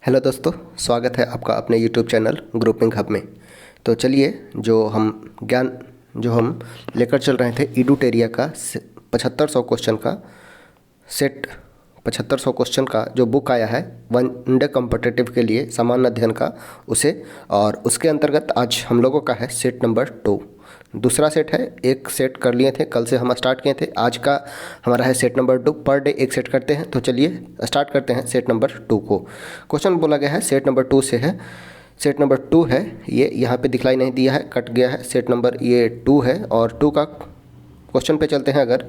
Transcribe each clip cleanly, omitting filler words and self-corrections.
Hello दोस्तों, स्वागत है आपका अपने यूट्यूब चैनल ग्रुपिंग हब में। तो चलिए जो हम लेकर चल रहे थे इडुटेरिया का 7500 क्वेश्चन का सेट 7500 क्वेश्चन का जो बुक आया है वनडे कॉम्पिटिटिव के लिए सामान्य अध्ययन का उसे, और उसके अंतर्गत आज हम लोगों का है सेट नंबर 2। दूसरा सेट है, एक सेट कर लिए थे, कल से हम स्टार्ट किए थे। आज का हमारा है सेट नंबर 2। पर डे एक सेट करते हैं। तो चलिए स्टार्ट करते हैं सेट नंबर 2 को। क्वेश्चन बोला गया है सेट नंबर 2 से है। सेट नंबर 2 है, ये यहाँ पे दिखलाई नहीं दिया है, कट गया है। सेट नंबर ये 2 है और 2 का क्वेश्चन पे चलते हैं अगर।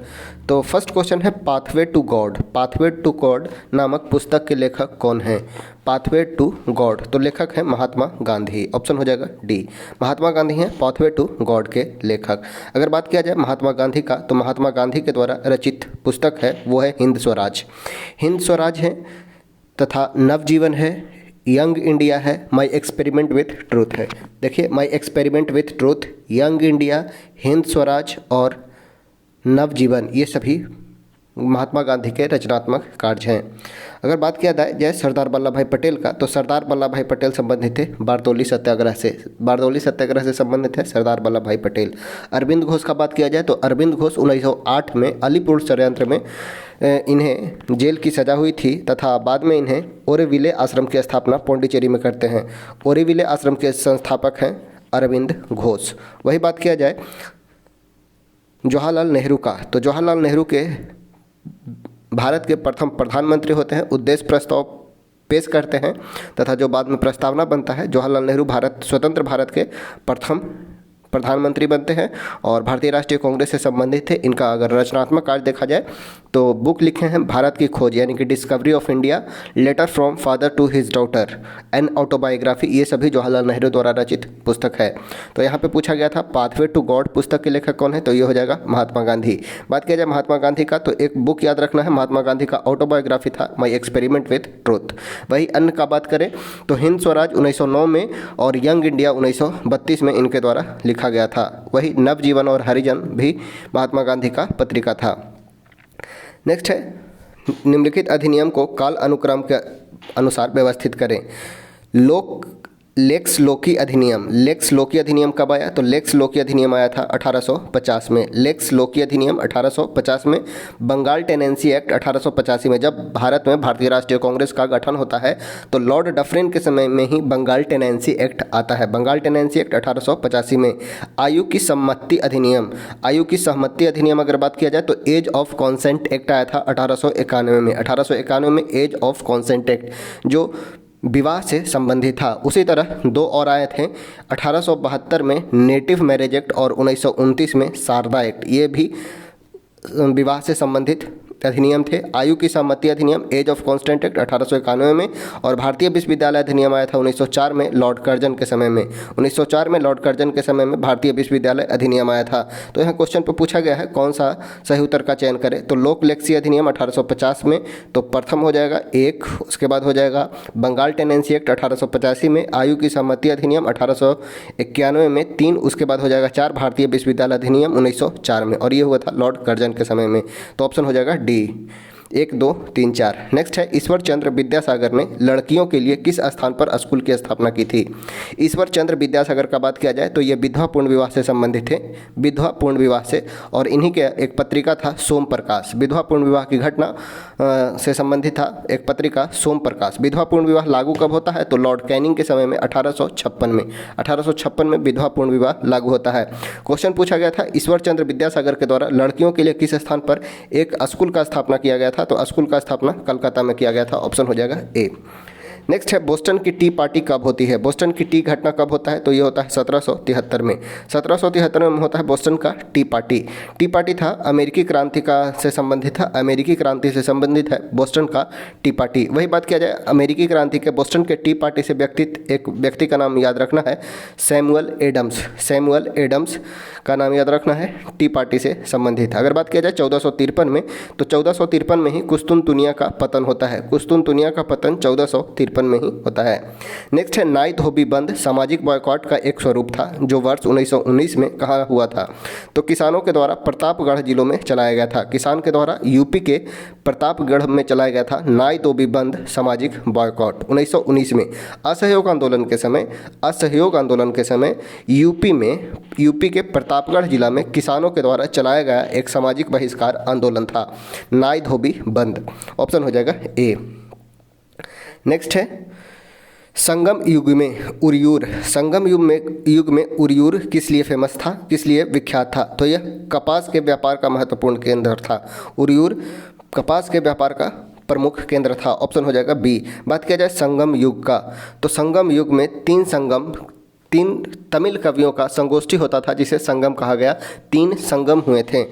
तो फर्स्ट क्वेश्चन है pathway to God. Pathway to God नामक पुस्तक के लेखक कौन हैं? पाथवे टू गॉड, तो लेखक है महात्मा गांधी। ऑप्शन हो जाएगा डी, महात्मा गांधी हैं पाथवे टू गॉड के लेखक। अगर बात किया जाए महात्मा गांधी का, तो महात्मा गांधी के द्वारा रचित पुस्तक है वो है हिंद स्वराज। हिंद स्वराज है तथा नवजीवन है, यंग इंडिया है, माई एक्सपेरिमेंट विथ ट्रूथ है। देखिए, my experiment with truth, young India, Hind Swaraj और नवजीवन, ये सभी महात्मा गांधी के रचनात्मक कार्य हैं। अगर बात किया जाए सरदार वल्लभ भाई पटेल का, तो सरदार वल्लभ भाई पटेल संबंधित थे बारदौली सत्याग्रह से। बारदौली सत्याग्रह से संबंधित है सरदार वल्लभ भाई पटेल। अरविंद घोष का बात किया जाए तो अरविंद घोष 1908 में अलीपुर षड्यंत्र में इन्हें जेल की सज़ा हुई थी तथा बाद में इन्हें ओरोविले आश्रम की स्थापना पौंडीचेरी में करते हैं। ओरोविले आश्रम के संस्थापक हैं अरविंद घोष। वही बात किया जाए जवाहरलाल नेहरू का, तो जवाहरलाल नेहरू के भारत के प्रथम प्रधानमंत्री होते हैं, उद्देश्य प्रस्ताव पेश करते हैं तथा जो बाद में प्रस्तावना बनता है, जवाहरलाल नेहरू स्वतंत्र भारत के प्रथम प्रधानमंत्री बनते हैं और भारतीय राष्ट्रीय कांग्रेस से संबंधित थे। इनका अगर रचनात्मक कार्य देखा जाए तो बुक लिखे हैं भारत की खोज यानी कि discovery of India, letter from father to his daughter, an autobiography, ये सभी जवाहरलाल नेहरू द्वारा रचित पुस्तक है। तो यहाँ पे पूछा गया था पाथवे टू गॉड पुस्तक के लेखक कौन है, तो ये हो जाएगा महात्मा गांधी। बात किया जाए महात्मा गांधी का, तो एक बुक याद रखना है, महात्मा गांधी का ऑटोबायोग्राफी था माई एक्सपेरिमेंट विथ ट्रूथ। वही अन्य का बात करें तो हिंद स्वराज 1909 में और यंग इंडिया 1932 में इनके द्वारा लिखा गया था। वही नवजीवन और हरिजन भी महात्मा गांधी का पत्रिका था। नेक्स्ट है निम्नलिखित अधिनियम को काल अनुक्रम के अनुसार व्यवस्थित करें। लेक्स लोकी अधिनियम। लेक्स लोकी अधिनियम कब आया? तो लेक्स लोकी अधिनियम आया था 1850 में। लेक्स लोकी अधिनियम 1850 में। बंगाल टेनेंसी एक्ट 1885 में। जब भारत में भारतीय राष्ट्रीय कांग्रेस का गठन होता है तो लॉर्ड डफरिन के समय में ही बंगाल टेनेंसी एक्ट आता है। बंगाल टेनेंसी एक्ट 1885 में। आयु की सम्मति अधिनियम। आयु की सहमति अधिनियम अगर बात किया जाए तो एज ऑफ कॉन्सेंट एक्ट आया था 1891 में। 1891 में एज ऑफ कॉन्सेंट एक्ट जो विवाह से संबंधित था। उसी तरह दो और आए थे 1872 में नेटिव मैरिज एक्ट और 1929 में शारदा एक्ट, ये भी विवाह से संबंधित अधिनियम थे। आयु की सहमति अधिनियम, एज ऑफ कॉन्स्टेंट एक्ट 1891 में, और भारतीय विश्वविद्यालय अधिनियम आया था 1904 में लॉर्ड कर्जन के समय में। 1904 में लॉर्ड कर्जन के समय में भारतीय विश्वविद्यालय अधिनियम आया था। तो यहाँ क्वेश्चन पर पूछा गया है कौन सा सही उत्तर का चयन करें, तो लोक लेक्सी अधिनियम 1850 में, तो प्रथम हो जाएगा 1, उसके बाद हो जाएगा बंगाल टेनेंसी एक्ट 1885 में, आयु की सहमति अधिनियम 1891 में 3, उसके बाद हो जाएगा 4 भारतीय विश्वविद्यालय अधिनियम 1904 में, और ये हुआ था लॉर्ड कर्जन के समय में। तो ऑप्शन हो जाएगा डी, 1, 2, 3, 4। नेक्स्ट है ईश्वर चंद्र विद्यासागर ने लड़कियों के लिए किस स्थान पर स्कूल की स्थापना की थी? ईश्वर चंद्र विद्यासागर का बात किया जाए तो ये विधवा पूर्ण विवाह से संबंधित थे, विधवा पूर्ण विवाह से, और इन्हीं के एक पत्रिका था सोम प्रकाश। विधवा पूर्ण विवाह की घटना से संबंधित था एक पत्रिका सोम प्रकाश। विधवा पूर्ण विवाह लागू कब होता है? तो लॉर्ड कैनिंग के समय में 1856 में। 1856 में विधवा पूर्ण विवाह लागू होता है। क्वेश्चन पूछा गया था ईश्वर चंद्र विद्यासागर के द्वारा लड़कियों के लिए किस स्थान पर एक स्कूल का स्थापना किया गया था? तो स्कूल का स्थापना कलकत्ता में किया गया था। ऑप्शन हो जाएगा ए। नेक्स्ट है बोस्टन की टी पार्टी कब होती है? बोस्टन की टी घटना कब होता है? तो ये होता है 1773 में। 1773 में होता है बोस्टन का टी पार्टी। टी पार्टी था अमेरिकी क्रांति का से संबंधित था, अमेरिकी क्रांति से संबंधित है बोस्टन का टी पार्टी। वही बात किया जाए अमेरिकी क्रांति के बोस्टन के टी पार्टी से एक व्यक्ति का नाम याद रखना है, सैमुअल एडम्स। सैमुअल एडम्स का नाम याद रखना है, टी पार्टी से संबंधित है। अगर बात किया जाए 1453 में, तो 1453 में ही कुस्तुनतुनिया का पतन होता है। कुस्तुनतुनिया का पतन 1453 1953 में ही होता है। नेक्स्ट है नाई धोबी बंद सामाजिक बॉयकॉट का एक स्वरूप था जो वर्ष 1919 में कहा हुआ था? तो किसानों के द्वारा प्रतापगढ़ जिलों में चलाया गया था। किसान के द्वारा यूपी के प्रतापगढ़ में चलाया गया था नाई धोबी बंद सामाजिक बॉयकॉट 1919 में। असहयोग आंदोलन के समय यूपी के प्रतापगढ़ जिला में किसानों के द्वारा चलाया गया एक सामाजिक बहिष्कार आंदोलन था नाई धोबी बंद। ऑप्शन हो जाएगा ए। नेक्स्ट है संगम युग में उरियूर किस लिए फेमस था, किस लिए विख्यात था? तो यह कपास के व्यापार का महत्वपूर्ण केंद्र था। उरियूर कपास के व्यापार का प्रमुख केंद्र था। ऑप्शन हो जाएगा बी। बात किया जाए संगम युग का, तो संगम युग में तीन तमिल कवियों का संगोष्ठी होता था जिसे संगम कहा गया। 3 संगम हुए थे।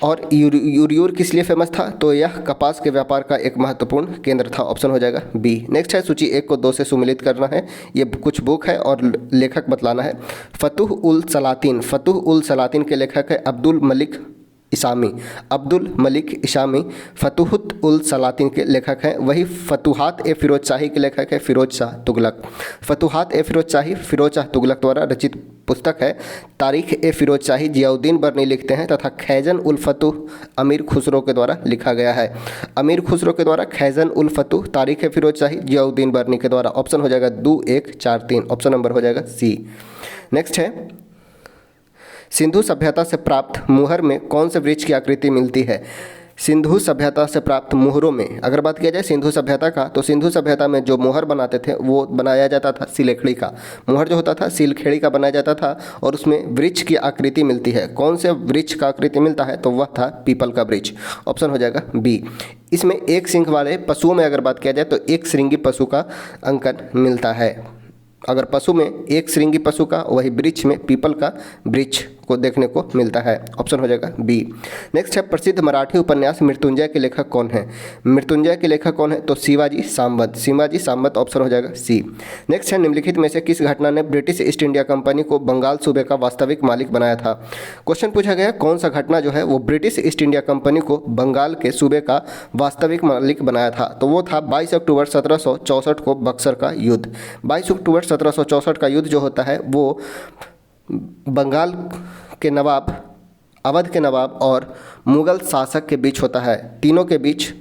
और उरियूर किस लिए फेमस था? तो यह कपास के व्यापार का एक महत्वपूर्ण केंद्र था। ऑप्शन हो जाएगा बी। नेक्स्ट है सूची 1 को 2 से सुमिलित करना है। ये कुछ बुक है और लेखक बतलाना है। फतुह उल सलातिन के लेखक है अब्दुल मलिक इशामी। फतुहत उल सलातिन के लेखक हैं वही फतुहात ए फिरोज शाही के लेखक है फिरोज शाह तुगलक। फतुहात ए फिरोज शाह तुगलक द्वारा रचित पुस्तक है। तारीख ए फिरोज शाही जियाउद्दीन बर्नी लिखते हैं तथा खैजन उल फतुह अमीर खुसरो के द्वारा लिखा गया है। अमीर खुसरो के द्वारा खैजन उल फतुह, तारीख ए फिरोज शाही जियाउद्दीन बर्नी के द्वारा। ऑप्शन हो जाएगा 2 1 4 3। ऑप्शन नंबर हो जाएगा सी। नेक्स्ट है सिंधु सभ्यता से प्राप्त मुहर में कौन से वृक्ष की आकृति मिलती है? सिंधु सभ्यता से प्राप्त मुहरों में अगर बात किया जाए सिंधु सभ्यता का, तो सिंधु सभ्यता में जो मुहर बनाते थे वो बनाया जाता था सिलेखड़ी का। मुहर जो होता था सिलखेड़ी का बनाया जाता था और उसमें वृक्ष की आकृति मिलती है। कौन से वृक्ष का आकृति मिलता है? तो वह था पीपल का वृक्ष। ऑप्शन हो जाएगा बी। इसमें एक सिंह वाले पशुओं में अगर बात किया जाए तो एक श्रृंगी पशु का अंकन मिलता है। अगर पशु में एक श्रृंगी पशु का, वही वृक्ष में पीपल का वृक्ष को देखने को मिलता है। ऑप्शन हो जाएगा बी। नेक्स्ट है प्रसिद्ध मराठी उपन्यास मृत्युंजय के लेखक कौन है? मृत्युंजय के लेखक कौन है? तो शिवाजी सांबत। ऑप्शन हो जाएगा सी। नेक्स्ट है निम्नलिखित में से किस घटना ने ब्रिटिश ईस्ट इंडिया कंपनी को बंगाल सूबे का वास्तविक मालिक बनाया था? क्वेश्चन पूछा गया कौन सा घटना जो है वो ब्रिटिश ईस्ट इंडिया कंपनी को बंगाल के सूबे का वास्तविक मालिक बनाया था? तो वो था 22 अक्टूबर 1764 को बक्सर का युद्ध। 22 अक्टूबर 1764 का युद्ध जो होता है वो बंगाल के नवाब, अवध के नवाब और मुग़ल शासक के बीच होता है। तीनों के बीच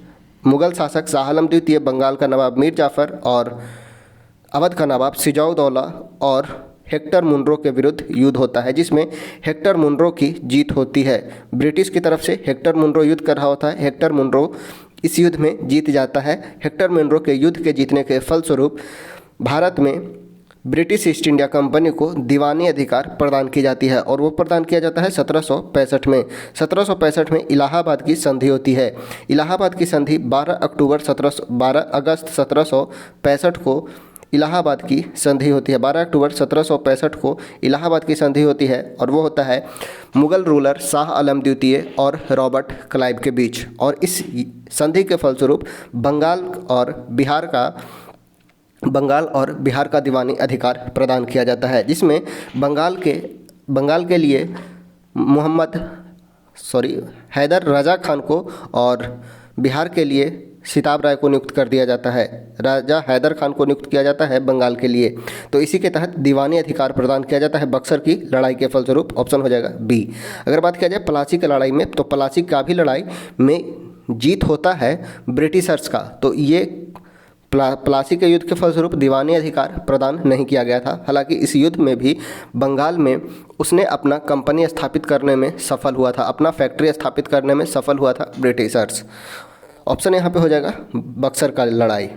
मुग़ल शासक शाह आलम द्वितीय, बंगाल का नवाब मीर जाफ़र और अवध का नवाब सिजाउद्दौला और हेक्टर मुनरो के विरुद्ध युद्ध होता है जिसमें हेक्टर मुनरो की जीत होती है। ब्रिटिश की तरफ से हेक्टर मुनरो युद्ध कर रहा होता है। हेक्टर मुनरो इस युद्ध में जीत जाता है। हेक्टर मुनरो के युद्ध के जीतने के फलस्वरूप भारत में ब्रिटिश ईस्ट इंडिया कंपनी को दीवानी अधिकार प्रदान की जाती है और वो प्रदान किया जाता है 1765 में। 1765 में इलाहाबाद की संधि होती है। इलाहाबाद की संधि 12 अगस्त 1765 को इलाहाबाद की संधि होती है। 12 अक्टूबर 1765 को इलाहाबाद की संधि होती है और वो होता है मुग़ल रूलर शाह आलम द्वितीय और रॉबर्ट क्लाइव के बीच। और इस संधि के फलस्वरूप बंगाल और बिहार का दीवानी अधिकार प्रदान किया जाता है जिसमें बंगाल के लिए हैदर रजा खान को और बिहार के लिए सिताब राय को नियुक्त कर दिया जाता है। राजा हैदर खान को नियुक्त किया जाता है बंगाल के लिए। तो इसी के तहत दीवानी अधिकार प्रदान किया जाता है बक्सर की लड़ाई के फलस्वरूप। ऑप्शन हो जाएगा बी। अगर बात किया जाए प्लासी की लड़ाई में, तो प्लासी का भी लड़ाई में जीत होता है ब्रिटिशर्स का। तो ये प्लासी के युद्ध के फलस्वरूप दीवानी अधिकार प्रदान नहीं किया गया था। हालांकि इस युद्ध में भी बंगाल में उसने अपना कंपनी स्थापित करने में सफल हुआ था, अपना फैक्ट्री स्थापित करने में सफल हुआ था ब्रिटिशर्स। ऑप्शन यहाँ पे हो जाएगा बक्सर का लड़ाई।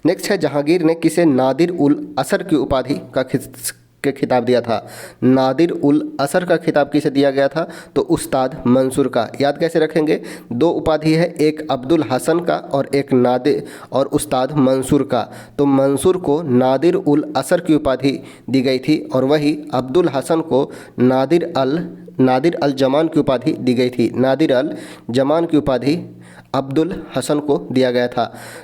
नेक्स्ट है जहांगीर ने किसे नादिर उल असर की उपाधि का खिताब दिया था? नादिर उल असर का खिताब किसे दिया गया था? तो उस्ताद मंसूर का। याद कैसे रखेंगे? 2 उपाधि है, एक अब्दुल हसन का और एक नादिर और उस्ताद मंसूर का। तो मंसूर को नादिर उल असर की उपाधि दी गई थी और वही अब्दुल हसन को नादिर अल जमान की उपाधि दी गई थी। नादिर अल जमान की उपाधि अब्दुल हसन को दिया गया था।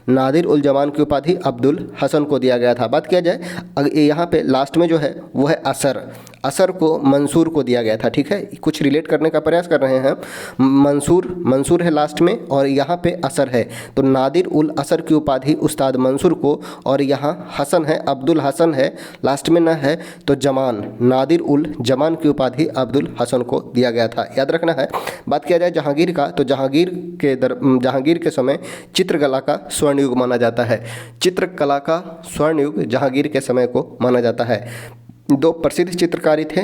नादिर उल जमान की उपाधि अब्दुल हसन को दिया गया था। बात किया जाए यहाँ पे लास्ट में जो है वो है असर। असर को मंसूर को दिया गया था। ठीक है, कुछ रिलेट करने का प्रयास कर रहे हैं। मंसूर है लास्ट में और यहाँ पे असर है, तो नादिर उल असर की उपाधि उस्ताद मंसूर को, और यहाँ हसन है, अब्दुल हसन है, लास्ट में न है तो जमान, नादिर उल जमान की उपाधि अब्दुल हसन को दिया गया था, याद रखना है। बात किया जाए जहांगीर का, तो जहांगीर के समय चित्रकला का स्वर्ण युग माना जाता है। चित्रकला का स्वर्ण युग जहांगीर के समय को माना जाता है। दो प्रसिद्ध चित्रकारी थे,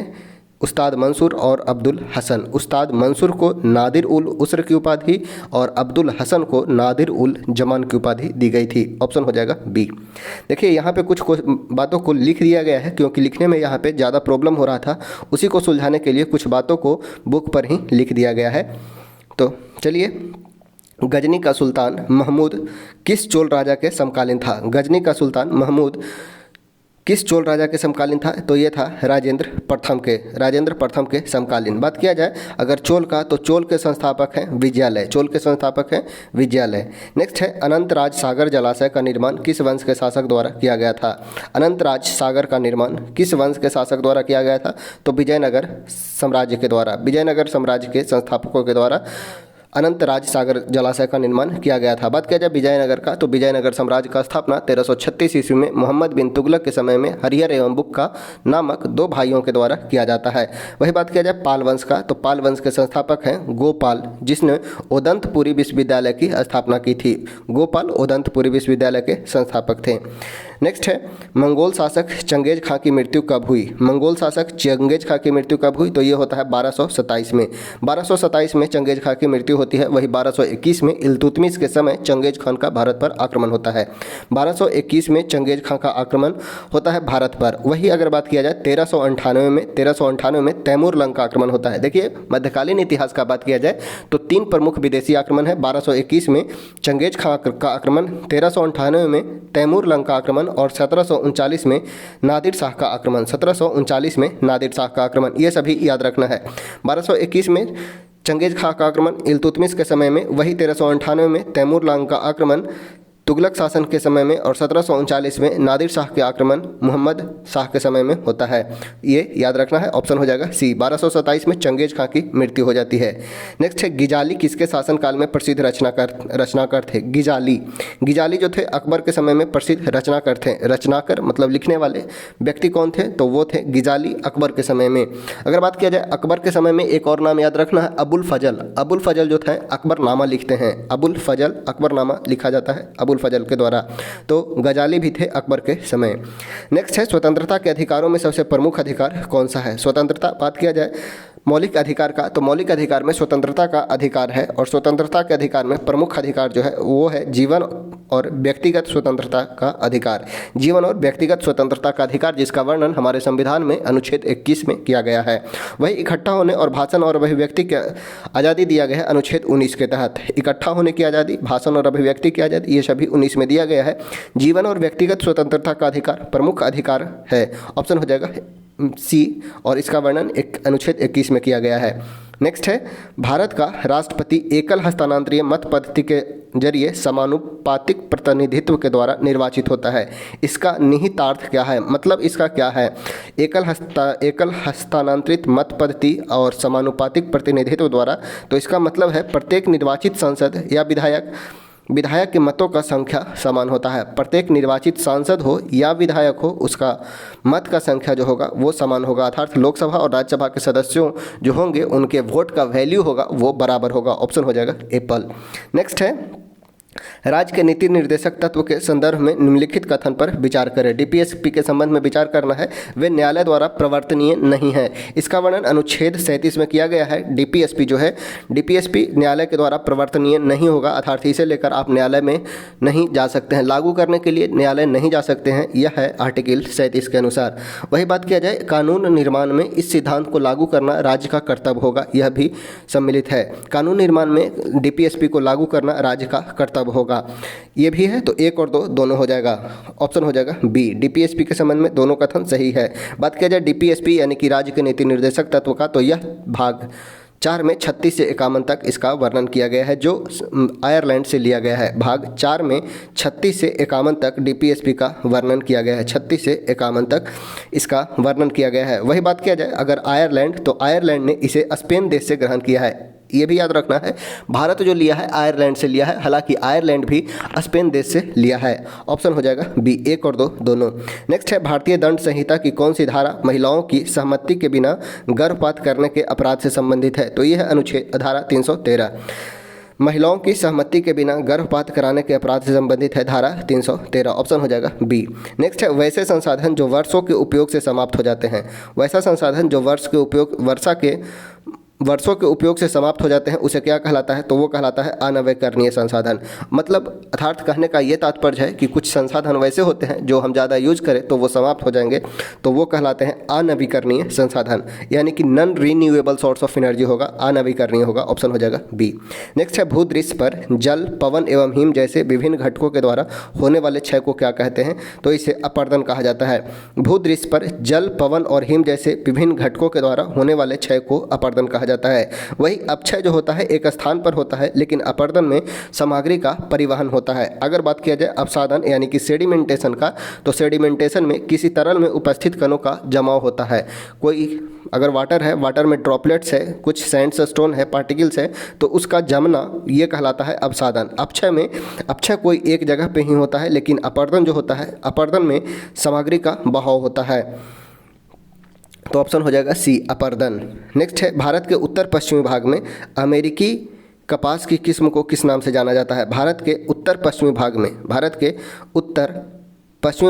उस्ताद मंसूर और अब्दुल हसन। उस्ताद मंसूर को नादिर उल उसर की उपाधि और अब्दुल हसन को नादिर उल जमान की उपाधि दी गई थी। ऑप्शन हो जाएगा बी। देखिए यहाँ पे कुछ बातों को लिख दिया गया है, क्योंकि लिखने में यहाँ पे ज़्यादा प्रॉब्लम हो रहा था, उसी को सुलझाने के लिए कुछ बातों को बुक पर ही लिख दिया गया है। तो चलिए, गजनी का सुल्तान महमूद किस चोल राजा के समकालीन था? गजनी का सुल्तान महमूद किस चोल राजा के समकालीन था? तो ये था राजेंद्र प्रथम के समकालीन। बात किया जाए अगर चोल का, तो चोल के संस्थापक हैं विजयालय। नेक्स्ट है अनंत राज सागर जलाशय का निर्माण किस वंश के शासक द्वारा किया गया था? अनंत राज सागर का निर्माण किस वंश के शासक द्वारा किया गया था? तो विजयनगर साम्राज्य के संस्थापकों के द्वारा अनंत राज सागर जलाशय का निर्माण किया गया था। बात किया जाए विजयनगर का, तो विजयनगर साम्राज्य का स्थापना 1336 ईस्वी में मोहम्मद बिन तुगलक के समय में हरिहर एवं बुक्का नामक दो भाइयों के द्वारा किया जाता है। वही बात किया जाए पाल वंश का, तो पाल वंश के संस्थापक हैं गोपाल, जिसने उदंतपुरी विश्वविद्यालय की स्थापना की थी। गोपाल उदंतपुरी विश्वविद्यालय के संस्थापक थे। नेक्स्ट है मंगोल शासक चंगेज खां की मृत्यु कब हुई? तो ये होता है 1227 में। 1227 में चंगेज खां की मृत्यु होती है। वही 1221 में इल्तुतमिश के समय चंगेज खान का भारत पर आक्रमण होता है। 1221 में चंगेज खां का आक्रमण होता है भारत पर। वही अगर बात किया जाए 1398 में तैमूर लंग का आक्रमण होता है। देखिए मध्यकालीन इतिहास का बात किया जाए तो 3 प्रमुख विदेशी आक्रमण है। 1221 में चंगेज खां का आक्रमण, 1398 में तैमूर लंग का आक्रमण और 1739 में नादिर शाह का आक्रमण। ये सभी याद रखना है। 1221 में चंगेज खां का आक्रमण इल्तुतमिश के समय में, वही 1398 में तैमूर लंग का आक्रमण तुगलक शासन के समय में और 1739 में नादिर शाह के आक्रमण मोहम्मद शाह के समय में होता है। ये याद रखना है, ऑप्शन हो जाएगा सी। 1227 में चंगेज खां की मृत्यु हो जाती है। नेक्स्ट है गिजाली किसके शासनकाल में प्रसिद्ध रचनाकार थे? गिजाली जो थे अकबर के समय में प्रसिद्ध रचनाकार थे। रचनाकार मतलब लिखने वाले व्यक्ति कौन थे? तो वो थे गिजाली अकबर के समय में। अगर बात किया जाए अकबर के समय में एक और नाम याद रखना है, अबुल फजल जो थे अकबरनामा लिखते हैं। अबुल फजल अकबरनामा लिखा जाता है अबुल फजल के द्वारा। तो गजाली भी थे अकबर के समय। नेक्स्ट है स्वतंत्रता के अधिकारों में सबसे प्रमुख अधिकार कौन सा है? स्वतंत्रता बात किया जाए मौलिक अधिकार का, तो मौलिक अधिकार में स्वतंत्रता का अधिकार है और स्वतंत्रता के अधिकार में प्रमुख अधिकार जो है वो है जीवन और व्यक्तिगत स्वतंत्रता का अधिकार। जीवन और व्यक्तिगत स्वतंत्रता का अधिकार जिसका वर्णन हमारे संविधान में अनुच्छेद 21 में किया गया है। वही इकट्ठा होने और भाषण और अभिव्यक्ति की आज़ादी दिया गया है अनुच्छेद 19 के तहत। इकट्ठा होने की आज़ादी, भाषण और अभिव्यक्ति की आज़ादी, ये सभी 19 में दिया गया है। जीवन और व्यक्तिगत स्वतंत्रता का अधिकार प्रमुख अधिकार है। ऑप्शन हो जाएगा सी, और इसका वर्णन एक अनुच्छेद 21 में किया गया है। नेक्स्ट है भारत का राष्ट्रपति एकल हस्तांतरीय मत पद्धति के जरिए समानुपातिक प्रतिनिधित्व के द्वारा निर्वाचित होता है। इसका निहितार्थ क्या है? मतलब इसका क्या है? एकल हस्तांतरित मत पद्धति और समानुपातिक प्रतिनिधित्व द्वारा, तो इसका मतलब है प्रत्येक निर्वाचित सांसद या विधायक के मतों का संख्या समान होता है। प्रत्येक निर्वाचित सांसद हो या विधायक हो, उसका मत का संख्या जो होगा वो समान होगा। अर्थात लोकसभा और राज्यसभा के सदस्यों जो होंगे उनके वोट का वैल्यू होगा वो बराबर होगा। ऑप्शन हो जाएगा एप्पल। नेक्स्ट है राज्य के नीति निर्देशक तत्व के संदर्भ में निम्नलिखित कथन पर विचार करें। डीपीएसपी के संबंध में विचार करना है। वे न्यायालय द्वारा प्रवर्तनीय नहीं है। इसका वर्णन अनुच्छेद 37 में किया गया है। डीपीएसपी जो है, डीपीएसपी न्यायालय के द्वारा प्रवर्तनीय नहीं होगा, अर्थात इसे लेकर आप न्यायालय में नहीं जा सकते हैं, लागू करने के लिए न्यायालय नहीं जा सकते हैं। यह है आर्टिकल 37 के अनुसार। वही बात किया जाए कानून निर्माण में इस सिद्धांत को लागू करना राज्य का कर्तव्य होगा, यह भी सम्मिलित है। कानून निर्माण में डीपीएसपी को लागू करना राज्य का कर्तव्य होगा, ये भी है। तो 1 और 2 दोनों हो जाएगा। ऑप्शन हो जाएगा बी। डीपीएसपी के संबंध में दोनों कथन सही है। बात किया जाए डीपीएसपी यानी कि राज्य के नीति निर्देशक तत्व का, तो यह भाग 4 में 36 से 51 तक इसका वर्णन किया गया है, जो आयरलैंड से लिया गया है। भाग 4 में 36 से 51 तक डीपीएसपी का वर्णन किया गया है, 36 से 51 तक इसका वर्णन किया गया है। वही बात किया जाए अगर आयरलैंड, तो आयरलैंड ने इसे स्पेन देश से ग्रहण किया है। ये भी याद रखना है, भारत जो लिया है आयरलैंड से लिया है, हालांकि आयरलैंड भी स्पेन देश से लिया है। ऑप्शन हो जाएगा बी, 1 और 2 दोनों। नेक्स्ट है भारतीय दंड संहिता की कौन सी धारा महिलाओं की सहमति के बिना गर्भपात करने के अपराध से संबंधित है? तो यह है अनुच्छेद धारा 313। महिलाओं की सहमति के बिना गर्भपात कराने के अपराध से संबंधित है धारा 313। ऑप्शन हो जाएगा बी। नेक्स्ट है वैसे संसाधन जो वर्षों के उपयोग से समाप्त हो जाते हैं। वैसा संसाधन जो वर्षों के उपयोग से समाप्त हो जाते हैं उसे क्या कहलाता है? तो वो कहलाता है अनवीकरणीय संसाधन। मतलब अर्थात कहने का ये तात्पर्य है कि कुछ संसाधन वैसे होते हैं जो हम ज़्यादा यूज करें तो वो समाप्त हो जाएंगे, तो वो कहलाते हैं अनवीकरणीय संसाधन, यानी कि non renewable source of energy होगा, अनवीकरणीय होगा। ऑप्शन हो जाएगा बी। नेक्स्ट है भूदृश्य पर जल, पवन एवं हिम जैसे विभिन्न घटकों के द्वारा होने वाले क्षय को क्या कहते हैं? तो इसे अपरदन कहा जाता है। भूदृश्य पर जल, पवन और हिम जैसे विभिन्न घटकों के द्वारा होने वाले क्षय को अपरदन कहा जाता है। वही अपक्षय जो होता है एक स्थान पर होता है, लेकिन अपरदन में सामग्री का परिवहन होता है। अगर बात किया जाए अपसादन यानी कि सेडिमेंटेशन का, तो सेडिमेंटेशन में किसी तरल में उपस्थित कणों का जमाव होता है। कोई अगर वाटर है, वाटर में ड्रॉपलेट्स है, कुछ सैंडस्टोन है, पार्टिकल्स है, तो उसका जमना ये कहलाता है अपसादन। अपक्षय कोई एक जगह पे ही होता है, लेकिन अपरदन जो होता है, अपरदन में सामग्री का बहाव होता है। तो ऑप्शन हो जाएगा सी, अपरदन। नेक्स्ट है भारत के उत्तर पश्चिमी भाग में अमेरिकी कपास की किस्म को किस नाम से जाना जाता है? भारत के उत्तर पश्चिमी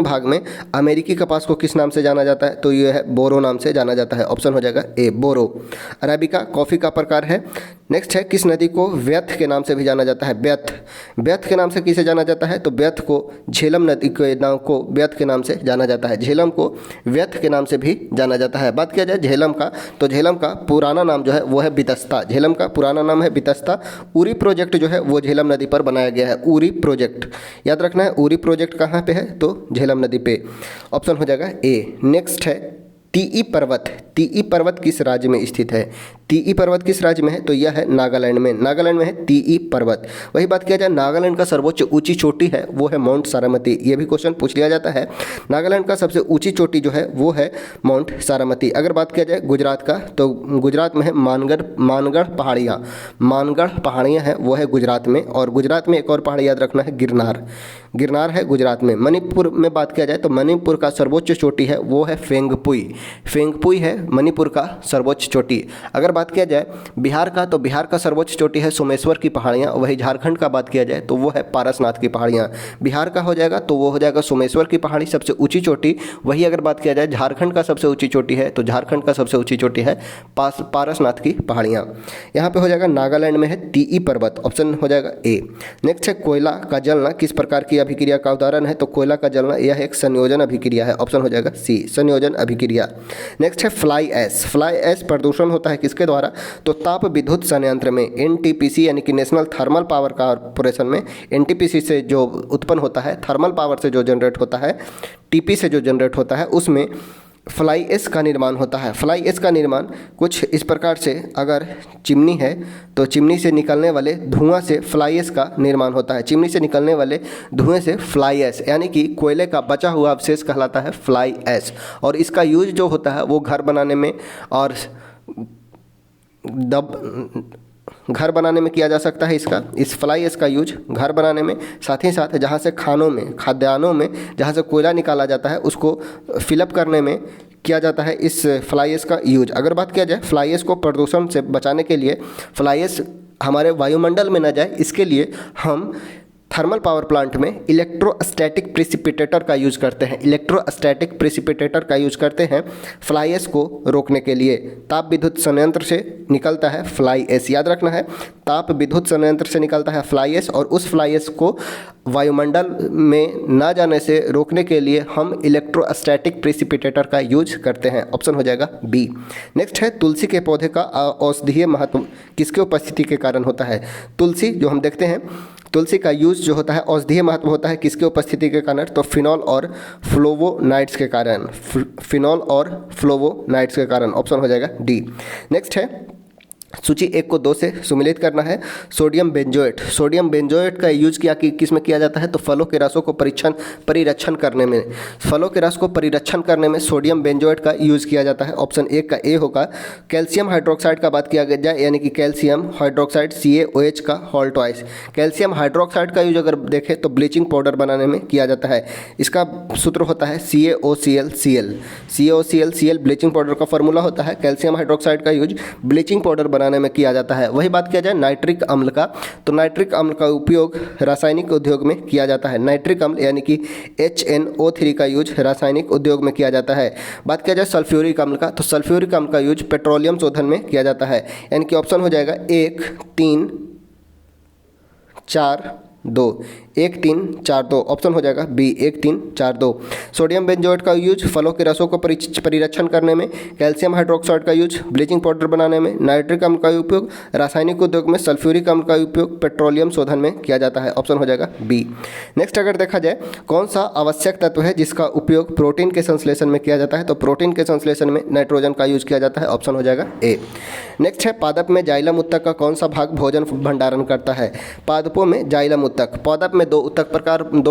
भाग में अमेरिकी कपास को किस नाम से जाना जाता है? तो यह है बोरो नाम से जाना जाता है। ऑप्शन हो जाएगा ए, बोरो। अरेबिका कॉफ़ी का प्रकार है। नेक्स्ट है किस नदी को व्यथ के नाम से भी जाना जाता है? व्यथ के नाम से किसे जाना जाता है? तो व्यथ को झेलम नदी के नाम को व्यथ के नाम से जाना जाता है। झेलम को व्यथ के नाम से भी जाना जाता है। बात किया जाए झेलम का, तो झेलम का पुराना नाम जो है वो है बितस्ता। झेलम का पुराना नाम है बितस्ता। उरी प्रोजेक्ट जो है वो झेलम नदी पर बनाया गया है। उरी प्रोजेक्ट याद रखना है। उरी प्रोजेक्ट कहाँ पे है? तो झेलम नदी पे। ऑप्शन हो जाएगा ए। नेक्स्ट है टीई पर्वत। टीई पर्वत किस राज्य में स्थित है? टीई पर्वत किस राज्य में है? तो यह है नागालैंड में। नागालैंड में है टीई पर्वत। वही बात किया जाए नागालैंड का सर्वोच्च ऊंची चोटी है वो है माउंट सारामती। ये भी क्वेश्चन पूछ लिया जाता है। नागालैंड का सबसे ऊंची चोटी जो है वो है माउंट सारामती। अगर बात किया जाए गुजरात का, तो गुजरात में है मानगढ़ पहाड़ियाँ। मानगढ़ पहाड़ियाँ हैं वो है गुजरात में। और गुजरात में एक और पहाड़ी याद रखना है, गिरनार है गुजरात में। मणिपुर में बात किया जाए तो मणिपुर का सर्वोच्च चोटी है वो है फेंगपुई है मणिपुर का सर्वोच्च चोटी। अगर बात किया जाए बिहार का, तो बिहार का सर्वोच्च चोटी है सोमेश्वर की पहाड़ियाँ। वही झारखंड का बात किया जाए तो वो है पारसनाथ की पहाड़ियाँ। बिहार का हो जाएगा तो वो हो जाएगा सोमेश्वर की पहाड़ी सबसे ऊंची चोटी। वही अगर बात किया जाए झारखंड का सबसे ऊंची चोटी है तो झारखंड का सबसे ऊंची चोटी है पारसनाथ की पहाड़ियाँ। यहाँ पे हो जाएगा नागालैंड में है टीई पर्वत। ऑप्शन हो जाएगा ए। नेक्स्ट है कोयला का जलना किस प्रकार की अभिक्रिया का उदाहरण है? तो कोयला का जलना यह एक संयोजन अभिक्रिया है। ऑप्शन हो जाएगा सी, संयोजन अभिक्रिया। नेक्स्ट है फ्लाई ऐश प्रदूषण होता है किसके द्वारा? तो ताप विद्युत संयंत्र में एनटीपीसी यानी कि नेशनल थर्मल पावर कॉर्पोरेशन में एनटीपीसी से जो उत्पन्न होता है, थर्मल पावर से जो जनरेट होता है, टीपी से जो जनरेट होता है, उसमें फ्लाई ऐश का निर्माण होता है। फ्लाई ऐश का निर्माण कुछ इस प्रकार से, अगर चिमनी है तो चिमनी से निकलने वाले धुआं से फ्लाई ऐश का निर्माण होता है। चिमनी से निकलने वाले धुएं से फ्लाई ऐश यानी कि कोयले का बचा हुआ अवशेष कहलाता है फ्लाई ऐश। और इसका यूज जो होता है वो घर बनाने में और घर बनाने में किया जा सकता है। इस फ्लाई ऐश का यूज घर बनाने में, साथ ही साथ जहाँ से खाद्यान्नों में जहाँ से कोयला निकाला जाता है उसको फिलअप करने में किया जाता है इस फ्लाई ऐश का यूज। अगर बात किया जाए फ्लाई ऐश को प्रदूषण से बचाने के लिए, फ्लाई ऐश हमारे वायुमंडल में न जाए इसके लिए हम थर्मल पावर प्लांट में इलेक्ट्रोस्टैटिक प्रेसिपिटेटर का यूज़ करते हैं। इलेक्ट्रोस्टैटिक प्रेसिपिटेटर का यूज़ करते हैं फ्लाई ऐश को रोकने के लिए। ताप विद्युत संयंत्र से निकलता है फ्लाई ऐश, याद रखना है। ताप विद्युत संयंत्र से निकलता है फ्लाई ऐश और उस फ्लाई ऐश को वायुमंडल में ना जाने से रोकने के लिए हम इलेक्ट्रोस्टैटिक प्रेसिपिटेटर का यूज करते हैं। ऑप्शन हो जाएगा बी। नेक्स्ट है तुलसी के पौधे का औषधीय महत्व किसके उपस्थिति के कारण होता है? तुलसी जो हम देखते हैं, तुलसी का यूज जो होता है औषधीय महत्व होता है किसके उपस्थिति के कारण? तो फिनॉल और फ्लोवोनाइड्स के कारण। फिनॉल और फ्लोवोनाइड्स के कारण। ऑप्शन हो जाएगा डी। नेक्स्ट है सूची एक को दो से सुमेलित करना है। सोडियम बेंजोएट, सोडियम बेंजोएट का यूज किया कि किस में किया जाता है, तो फलों के रसों को परिरक्षण करने में, फलों के रस को परिरक्षण करने में सोडियम बेंजोएट का यूज किया जाता है। ऑप्शन एक का ए होगा। कैल्शियम हाइड्रोक्साइड का बात किया जाए यानी कि कैल्शियम हाइड्रोक्साइड CaOH का हॉल ट्वाइस। कैल्शियम हाइड्रोक्साइड का यूज अगर देखें तो ब्लीचिंग पाउडर बनाने में किया जाता है। इसका सूत्र होता है CaOClCl। CaOClCl ब्लीचिंग पाउडर का फॉर्मूला होता है। कैल्शियम हाइड्रोक्साइड का यूज ब्लीचिंग पाउडर बनाने में किया जाता है। वही बात किया जाए नाइट्रिक अम्ल का, तो नाइट्रिक अम्ल का उपयोग रासायनिक उद्योग में किया जाता है। नाइट्रिक अम्ल यानी कि HNO3 का यूज रासायनिक उद्योग में किया जाता है। बात किया जाए सल्फ्यूरिक अम्ल का, तो सल्फ्यूरिक अम्ल का यूज पेट्रोलियम शोधन में किया जाता है। यानी कि ऑप्शन हो जाएगा 1 3 4 2, 1 3 4 2, ऑप्शन हो जाएगा बी 1 3 4 2। सोडियम बेंजोएट का यूज फलों के रसों को परिरक्षण करने में, कैल्शियम हाइड्रोक्साइड का यूज ब्लीचिंग पाउडर बनाने में, नाइट्रिक अम्ल का उपयोग रासायनिक उद्योग में, सल्फ्यूरिक अम्ल का उपयोग पेट्रोलियम शोधन में किया जाता है। ऑप्शन हो जाएगा बी। नेक्स्ट अगर देखा जाए कौन सा आवश्यक तत्व है जिसका उपयोग प्रोटीन के संश्लेषण में किया जाता है, तो प्रोटीन के संश्लेषण में नाइट्रोजन का यूज किया जाता है। ऑप्शन हो जाएगा ए। नेक्स्ट है पादप में जाइलम उत्तक का कौन सा भाग भोजन भंडारण करता है। पादपों में जाइलम उत्तक, पादप में दो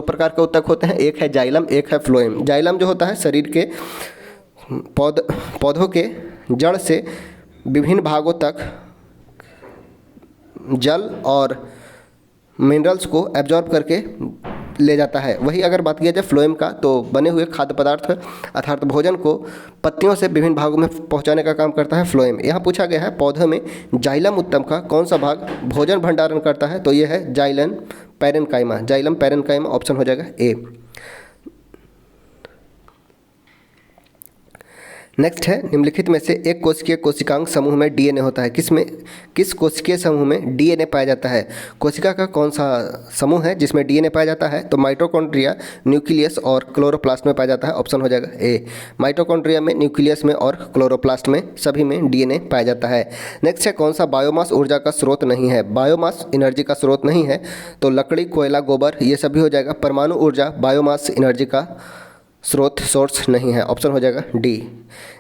प्रकार के उत्तक होते हैं, एक है जाइलम, एक है फ्लोएम। जाइलम जो होता है शरीर के पौधों के जड़ से विभिन्न भागों तक जल और मिनरल्स को एब्जॉर्ब करके ले जाता है। वही अगर बात किया जाए फ्लोएम का, तो बने हुए खाद्य पदार्थ अर्थात भोजन को पत्तियों से विभिन्न भागों में पहुंचाने का काम करता है फ्लोएम। यहाँ पूछा गया है पौधे में जाइलम उत्तक का कौन सा भाग भोजन भंडारण करता है, तो यह है xylem parenchyma. Xylem parenchyma option हो जाएगा ए। नेक्स्ट है निम्नलिखित में से एक कोशिकीय कोशिकांग समूह में डीएनए होता है। किस कोशिकीय समूह में डीएनए पाया जाता है। कोशिका का कौन सा समूह है जिसमें डीएनए पाया जाता है, तो माइटोकॉन्ड्रिया, न्यूक्लियस और क्लोरोप्लास्ट में पाया जाता है। ऑप्शन हो जाएगा ए। माइटोकॉन्ड्रिया में, न्यूक्लियस में और क्लोरोप्लास्ट में सभी में डीएनए पाया जाता है। नेक्स्ट है कौन सा बायोमास ऊर्जा का स्रोत नहीं है। बायोमास एनर्जी का स्रोत नहीं है, तो लकड़ी, कोयला, गोबर ये सभी हो जाएगा। परमाणु ऊर्जा बायोमास एनर्जी का सोर्स नहीं है। ऑप्शन हो जाएगा डी।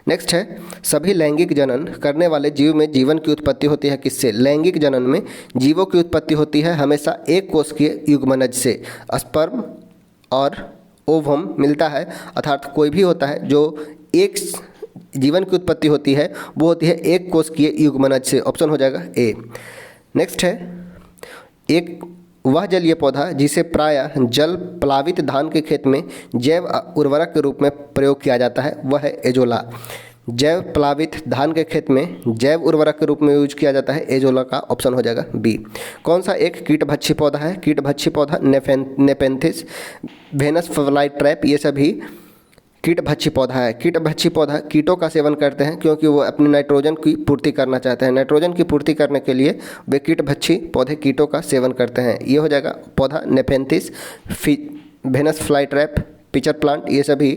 नेक्स्ट है सभी लैंगिक जनन करने वाले जीव में जीवन की उत्पत्ति होती है किससे। लैंगिक जनन में जीवों की उत्पत्ति होती है हमेशा एक कोशिकीय युग्मनज से। स्पर्म और ओवम मिलता है, अर्थात कोई भी होता है जो एक जीवन की उत्पत्ति होती है वो होती है एक कोशिकीय युग्मनज से। ऑप्शन हो जाएगा ए। नेक्स्ट है एक वह जलीय पौधा जिसे प्रायः जल प्लावित धान के खेत में जैव उर्वरक के रूप में प्रयोग किया जाता है, वह है एजोला। जैव प्लावित धान के खेत में जैव उर्वरक के रूप में यूज किया जाता है एजोला का। ऑप्शन हो जाएगा बी। कौन सा एक कीटभक्षी पौधा है। कीटभक्षी पौधा नेपेंथिस, वेनस फ्लाई ट्रैप ये सभी कीटभक्षी पौधा है। कीटभक्षी पौधा कीटों का सेवन करते हैं क्योंकि वो अपने नाइट्रोजन की पूर्ति करना चाहते हैं। नाइट्रोजन की पूर्ति करने के लिए वे कीटभक्षी पौधे कीटों का सेवन करते हैं। ये हो जाएगा पौधा nepenthes, Venus flytrap, pitcher plant ये सभी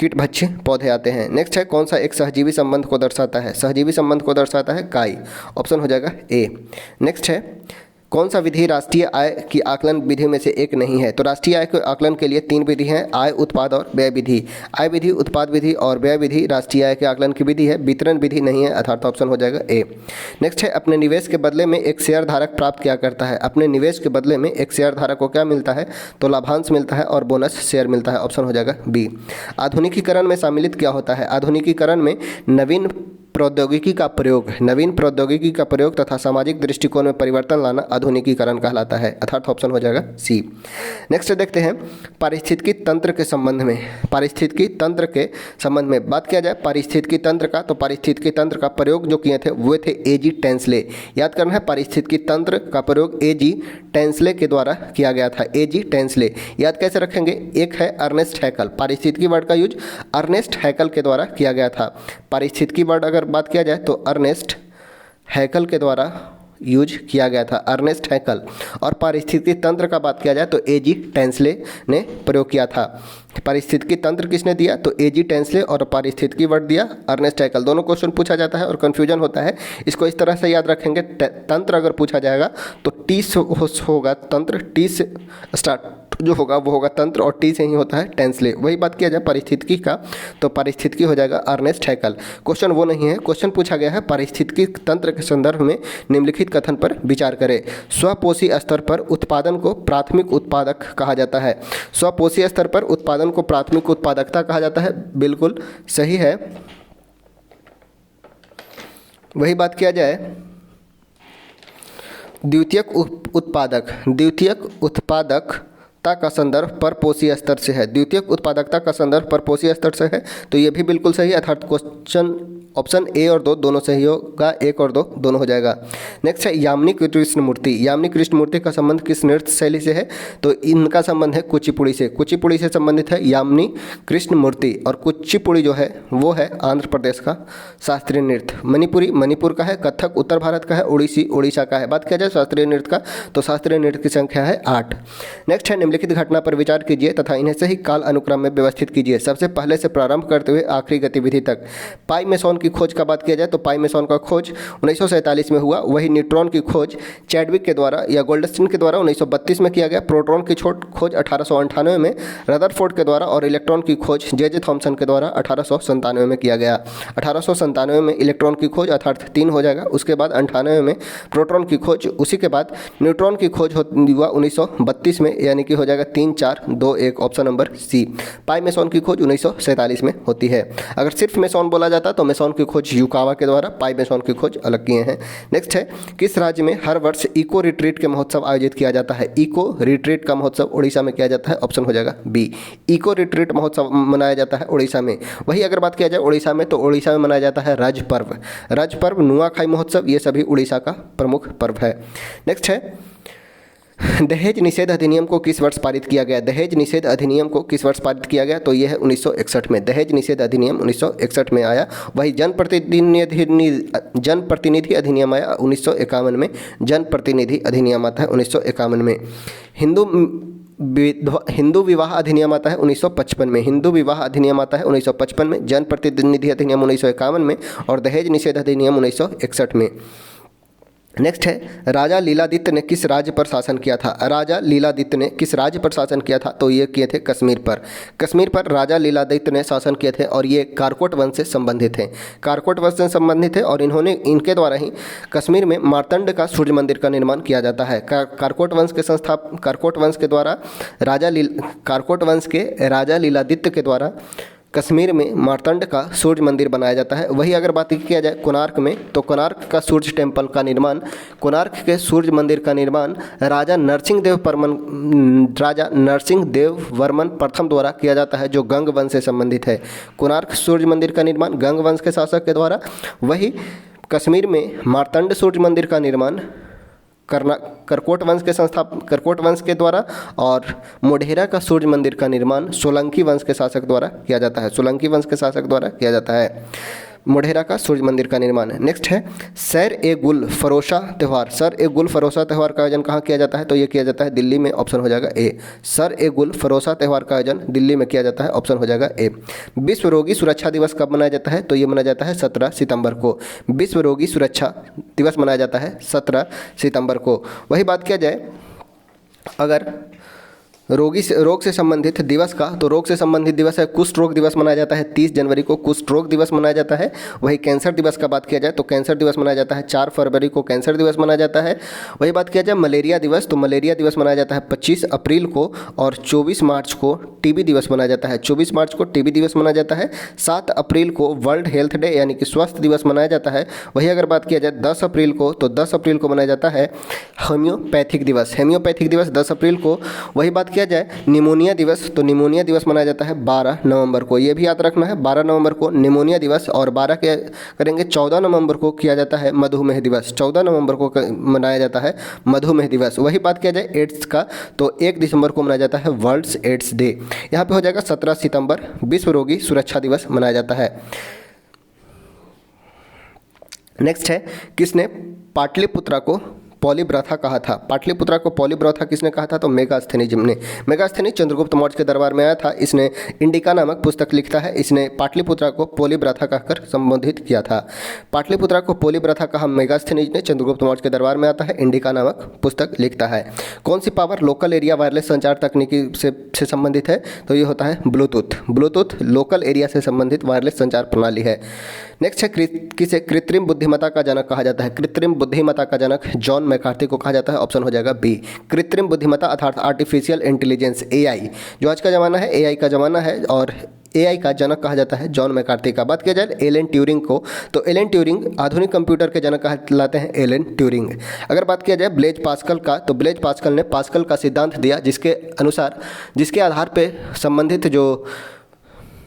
कीटभक्षी पौधे आते हैं। नेक्स्ट है कौन सा एक सहजीवी संबंध को दर्शाता है। सहजीवी संबंध को दर्शाता है काई। ऑप्शन हो जाएगा ए। नेक्स्ट है कौन सा विधि राष्ट्रीय आय की आकलन विधि में से एक नहीं है। तो राष्ट्रीय आय के आकलन के लिए 3 विधि हैं, आय, उत्पाद और व्यय विधि। आय विधि, उत्पाद विधि और व्यय विधि राष्ट्रीय आय के आकलन की विधि है, वितरण विधि नहीं है, अर्थात ऑप्शन हो जाएगा ए। नेक्स्ट है अपने निवेश के बदले में एक शेयर धारक प्राप्त क्या करता है। अपने निवेश के बदले में एक शेयर धारक को क्या मिलता है, तो लाभांश मिलता है और बोनस शेयर मिलता है। ऑप्शन हो जाएगा बी। आधुनिकीकरण में सम्मिलित क्या होता है। आधुनिकीकरण में नवीन प्रौद्योगिकी का प्रयोग तथा सामाजिक दृष्टिकोण में परिवर्तन लाना आधुनिकीकरण कहलाता है, अर्थात ऑप्शन हो जाएगा सी। नेक्स्ट देखते हैं पारिस्थितिकी तंत्र के संबंध में। पारिस्थितिकी तंत्र के संबंध में बात किया जाए पारिस्थितिकी तंत्र का, तो पारिस्थितिकी तंत्र का प्रयोग जो किए थे वो थे एजी टेंसले। याद करना है पारिस्थितिकी तंत्र का प्रयोग एजी टेंसले के द्वारा किया गया था। एजी टेंसले याद कैसे रखेंगे। एक है अर्नेस्ट हैकल। पारिस्थितिकी वर्ड का यूज अर्नेस्ट हैकल के द्वारा किया गया था। पारिस्थितिकी वर्ड अगर बात किया जाए तो अर्नेस्ट हैकल के द्वारा यूज किया गया था, अर्नेस्ट हैकल। और पारिस्थितिकी तंत्र का बात किया जाए तो एजी टेंसले ने प्रयोग किया था। पारिस्थितिकी तंत्र किसने दिया, तो एजी टेंसले, और पारिस्थितिकी वर्ड दिया अर्नेस्ट हैकल। दोनों क्वेश्चन पूछा जाता है और कन्फ्यूजन होता है, इसको इस तरह से याद रखेंगे। तंत्र अगर पूछा जाएगा तो टी से होगा, तंत्र टी से स्टार्ट जो होगा वो होगा तंत्र, और टी से ही होता है टेंसले। वही बात किया जाए पारिस्थितिकी का, तो पारिस्थितिकी हो जाएगा अर्नेस्ट हैकल। क्वेश्चन वो नहीं है, क्वेश्चन पूछा गया है पारिस्थितिकी तंत्र के संदर्भ में निम्नलिखित कथन पर विचार करें। स्वपोषी स्तर पर उत्पादन को प्राथमिक उत्पादक कहा जाता है। स्वपोषी स्तर पर उत्पादन को प्राथमिक उत्पादकता कहा जाता है, बिल्कुल सही है। वही बात किया जाए द्वितीयक उत्पादकता का संदर्भ परपोषीय स्तर से है। द्वितीयक उत्पादकता का संदर्भ परपोषीय स्तर से है, तो ये भी बिल्कुल सही है, अर्थात क्वेश्चन ऑप्शन ए और दो दोनों सही होगा, एक और दो दोनों हो जाएगा। नेक्स्ट है यामिनी कृष्णमूर्ति। यामिनी कृष्णमूर्ति का संबंध किस नृत्य शैली से है? तो इनका संबंध है कुचिपुड़ी से। कुचिपुड़ी से संबंधित है यामिनी कृष्णमूर्ति, और कुचिपुड़ी जो है वो है आंध्र प्रदेश का शास्त्रीय नृत्य। मणिपुरी मणिपुर का है। कथक उत्तर भारत का है। ओडिसी उड़ीसा का है। बात किया जाए शास्त्रीय नृत्य का, तो शास्त्रीय नृत्य की संख्या है 8। नेक्स्ट है निम्नलिखित घटना पर विचार कीजिए तथा इन्हें सही काल अनुक्रम में व्यवस्थित कीजिए, सबसे पहले से प्रारंभ करते हुए आखिरी गतिविधि तक। पाई मेसॉन की खोज का बात किया जाए तो पाई मेसॉन का खोज 1947 में हुआ। वही न्यूट्रॉन की खोज चैडविक के द्वारा या गोल्डस्टीन के द्वारा 1932 में किया गया। प्रोटॉन की खोज 1898 में रदरफोर्ड के द्वारा, और इलेक्ट्रॉन की खोज जे थॉमसन के द्वारा 1897 में किया गया। 1897 में इलेक्ट्रॉन की खोज, अर्थात 3 हो जाएगा। उसके बाद 98 में प्रोटॉन की खोज, उसी के बाद न्यूट्रॉन की खोज हुआ 1932 में, यानी कि हो जाएगा 3, 4, 2, 1, ऑप्शन नंबर सी। पाई मेसॉन की खोज 1947 में होती है। अगर सिर्फ मेसॉन बोला जाता तो मेसॉन की खोज युकावा के द्वारा, पाई मेसॉन की खोज अलग किए हैं। नेक्स्ट है किस राज्य में हर वर्ष इको रिट्रीट के महोत्सव आयोजित किया जाता है? इको रिट्रीट का महोत्सव उड़ीसा में किया जाता है, ऑप्शन हो जाएगा बी। इको रिट्रीट महोत्सव मनाया जाता है उड़ीसा में। वही अगर बात किया जाए उड़ीसा में, तो उड़ीसा में मनाया जाता है रज पर्व। रज पर्व, नुआखाई महोत्सव, ये सभी उड़ीसा का प्रमुख पर्व है। नेक्स्ट है दहेज निषेध अधिनियम को किस वर्ष पारित किया गया? दहेज निषेध अधिनियम को किस वर्ष पारित किया गया? तो यह है 1961 में। दहेज निषेध अधिनियम 1961 में आया। वही जनप्रतिनिधि अधिनियम आया 1951 में। जनप्रतिनिधि अधिनियम आता है 1951 में। हिंदू विवाह अधिनियम आता है 1955 में। हिंदू विवाह अधिनियम आता है 1955 में। जनप्रतिनिधि अधिनियम 1951 में, और दहेज निषेध अधिनियम 1961 में। नेक्स्ट है राजा लीलादित्य ने किस राज्य पर शासन किया था? राजा लीलादित्य ने किस राज्य पर शासन किया था? तो ये किए थे कश्मीर पर। कश्मीर पर राजा लीलादित्य ने शासन किए थे, और ये कारकोट वंश से संबंधित हैं। कारकोट वंश से संबंधित है, और इनके द्वारा ही कश्मीर में मार्तंड का सूर्य मंदिर का निर्माण किया जाता है। कारकोट वंश के द्वारा कारकोट वंश के राजा लीलादित्य के द्वारा कश्मीर में मार्तंड का सूर्य मंदिर बनाया जाता है। वही अगर बात किया जाए कोणार्क में, तो कोणार्क का सूर्य टेम्पल का निर्माण, कोणार्क के सूर्य मंदिर का निर्माण राजा नरसिंह देव वर्मन प्रथम द्वारा किया जाता है, जो गंग वंश से संबंधित है। कोणार्क सूर्य मंदिर का निर्माण गंग वंश के शासक के द्वारा। वही कश्मीर में मार्तंड सूर्य मंदिर का निर्माण करकोट वंश के द्वारा, और मोढेरा का सूर्य मंदिर का निर्माण सोलंकी वंश के शासक द्वारा किया जाता है। सोलंकी वंश के शासक द्वारा किया जाता है मोढेरा का सूर्य मंदिर का निर्माण। नेक्स्ट है सर ए गुल फरोशा त्यौहार। सर ए गुल फरोशा त्यौहार का आयोजन कहाँ किया जाता है? तो ये किया जाता है दिल्ली में, ऑप्शन हो जाएगा ए। सर ए गुल फरोशा त्यौहार का आयोजन दिल्ली में किया जाता है, ऑप्शन हो जाएगा ए। विश्व रोगी सुरक्षा दिवस कब मनाया जाता है? तो ये मनाया जाता है 17 सितंबर को। विश्व रोगी सुरक्षा दिवस मनाया जाता है 17 सितंबर को। वही बात किया जाए अगर रोग से संबंधित दिवस का, तो रोग से संबंधित दिवस है कुष्ठ रोग दिवस मनाया जाता है 30 जनवरी को, कुष्ठ रोग दिवस मनाया जाता है। वही कैंसर दिवस का बात किया जाए तो कैंसर दिवस मनाया जाता है 4 फरवरी को, कैंसर दिवस मनाया जाता है। वही बात किया जाए मलेरिया दिवस, तो मलेरिया दिवस मनाया जाता है 25 अप्रैल को, और 24 मार्च को टीबी दिवस मनाया जाता है। 24 मार्च को टीबी दिवस मनाया जाता है। 7 अप्रैल को वर्ल्ड हेल्थ डे यानी कि स्वास्थ्य दिवस मनाया जाता है। वही अगर बात किया जाए 10 अप्रैल को, तो 10 अप्रैल को मनाया जाता है होम्योपैथिक दिवस। होम्योपैथिक दिवस 10 अप्रैल को। वही बात किया जाए निमोनिया दिवस, तो निमोनिया दिवस मनाया जाता है 12 नवंबर को। ये भी याद रखना है 12 नवंबर को निमोनिया दिवस, और 12 के करेंगे 14 नवंबर को किया जाता है मधुमेह दिवस। 14 नवंबर को मनाया जाता है मधुमेह दिवस। वही बात किया जाए एड्स का, तो 1 दिसंबर को मनाया जाता है वर्ल्ड एड्स डे। यहाँ पे हो जाएगा 17 सितंबर विश्व रोगी सुरक्षा दिवस मनाया जाता है। नेक्स्ट है किसने पाटलिपुत्रा को पॉलीब्रथा कहा था? पाटलिपुत्रा को पॉलीब्रथा किसने कहा था? तो मेगास्थनीज ने। मेगास्थनीज चंद्रगुप्त मौर्य के दरबार में आया था। इसने इंडिका नामक पुस्तक लिखता है। इसने पाटलिपुत्रा को पॉलीब्रथा कहकर संबोधित किया था। पाटलिपुत्रा को पॉलीब्रथा कहा मेगास्थनीज ने, चंद्रगुप्त मौर्य के दरबार में आता है, इंडिका नामक पुस्तक लिखता है। कौन सी पावर लोकल एरिया वायरलेस संचार तकनीकी से संबंधित है? तो ये होता है ब्लूटूथ। ब्लूटूथ लोकल एरिया से संबंधित वायरलेस संचार प्रणाली है। नेक्स्ट है किसे कृत्रिम बुद्धिमत्ता का जनक कहा जाता है? कृत्रिम बुद्धिमत्ता का जनक जॉन मैकार्थी को कहा जाता है। ऑप्शन हो जाएगा बी। कृत्रिम बुद्धिमत्ता अर्थात आर्टिफिशियल इंटेलिजेंस, एआई, जो आज का ज़माना है, एआई का ज़माना है और एआई का जनक कहा जाता है जॉन मैकार्थी का। बात किया जाए एलन ट्यूरिंग को, तो एलन ट्यूरिंग आधुनिक कंप्यूटर के जनक कहलाते हैं, एलन ट्यूरिंग। अगर बात किया जाए ब्लेज पास्कल का, तो ब्लेज पास्कल ने पास्कल का सिद्धांत दिया जिसके अनुसार, जिसके आधार पे संबंधित जो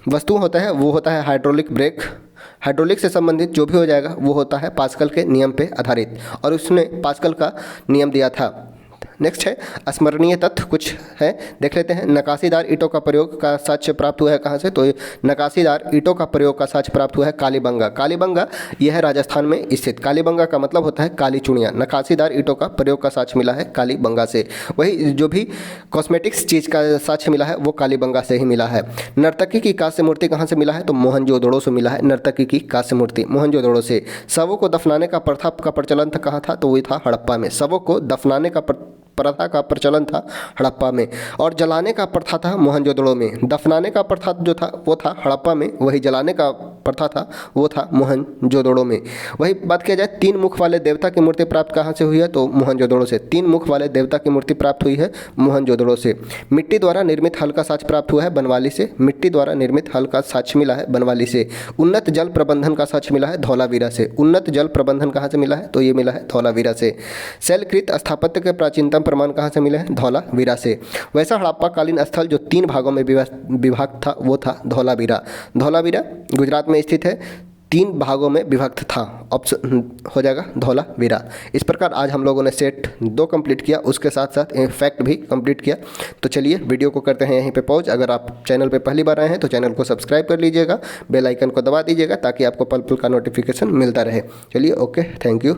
वस्तु होता है वो होता है हाइड्रोलिक ब्रेक। हाइड्रोलिक से संबंधित जो भी हो जाएगा वो होता है पास्कल के नियम पे आधारित, और उसने पास्कल का नियम दिया था। नेक्स्ट है स्मरणीय तथ्य कुछ है, देख लेते हैं। नकाशीदार ईंटों का प्रयोग का साक्ष्य प्राप्त हुआ है कहाँ से? तो नकाशीदार ईंटों का प्रयोग का साक्ष्य प्राप्त हुआ है कालीबंगा। कालीबंगा यह है राजस्थान में स्थित। कालीबंगा का मतलब होता है काली चूड़ियाँ। नकाशीदार ईंटों का प्रयोग का साक्ष्य मिला है कालीबंगा से। वही जो भी कॉस्मेटिक्स चीज़ का साक्ष्य मिला है वो कालीबंगा से ही मिला है। नर्तकी की कांस्य मूर्ति कहाँ से मिला है? तो मोहनजोदड़ो से मिला है। नर्तकी की कांस्य मूर्ति मोहनजोदड़ो से। शवों को दफनाने का प्रथा का प्रचलन था कहाँ था? तो वही था हड़प्पा में। शवों को दफनाने का प्रथा का प्रचलन था हड़प्पा में, और जलाने का प्रथा था मोहनजोदड़ो में। दफनाने का प्रथा जो था वो था हड़प्पा में, वही जलाने का प्रथा था वो था मोहनजोदड़ो में। वही बात किया जाए 3 मुख वाले देवता की मूर्ति प्राप्त कहाँ से हुई है? तो मोहनजोदड़ो से। 3 मुख वाले देवता की मूर्ति प्राप्त हुई है मोहनजोदड़ो से। मिट्टी द्वारा निर्मित हल का साक्ष्य प्राप्त हुआ है बनवाली से। मिट्टी द्वारा निर्मित हल का साक्ष्य मिला है बनवाली से। उन्नत जल प्रबंधन का साक्ष्य मिला है धौलावीरा से। उन्नत जल प्रबंधन कहाँ से मिला है? तो ये मिला है धौलावीरा से। शैलकृत स्थापत्य के प्राचीनतम प्रमाण कहाँ से मिले हैं? धौलावीरा से। वैसा हड़प्पा कालीन स्थल जो 3 भागों में विभाक्त था वो था धौलावीरा। धौलावीरा गुजरात में स्थित है, 3 भागों में विभक्त था। ऑप्शन हो जाएगा धौलावीरा। इस प्रकार आज हम लोगों ने सेट 2 कंप्लीट किया, उसके साथ साथ फैक्ट भी कंप्लीट किया। तो चलिए वीडियो को करते हैं यहीं पे पॉज। अगर आप चैनल पे पहली बार आए हैं तो चैनल को सब्सक्राइब कर लीजिएगा, बेल आइकन को दबा दीजिएगा ताकि आपको पल पल का नोटिफिकेशन मिलता रहे। चलिए ओके, थैंक यू।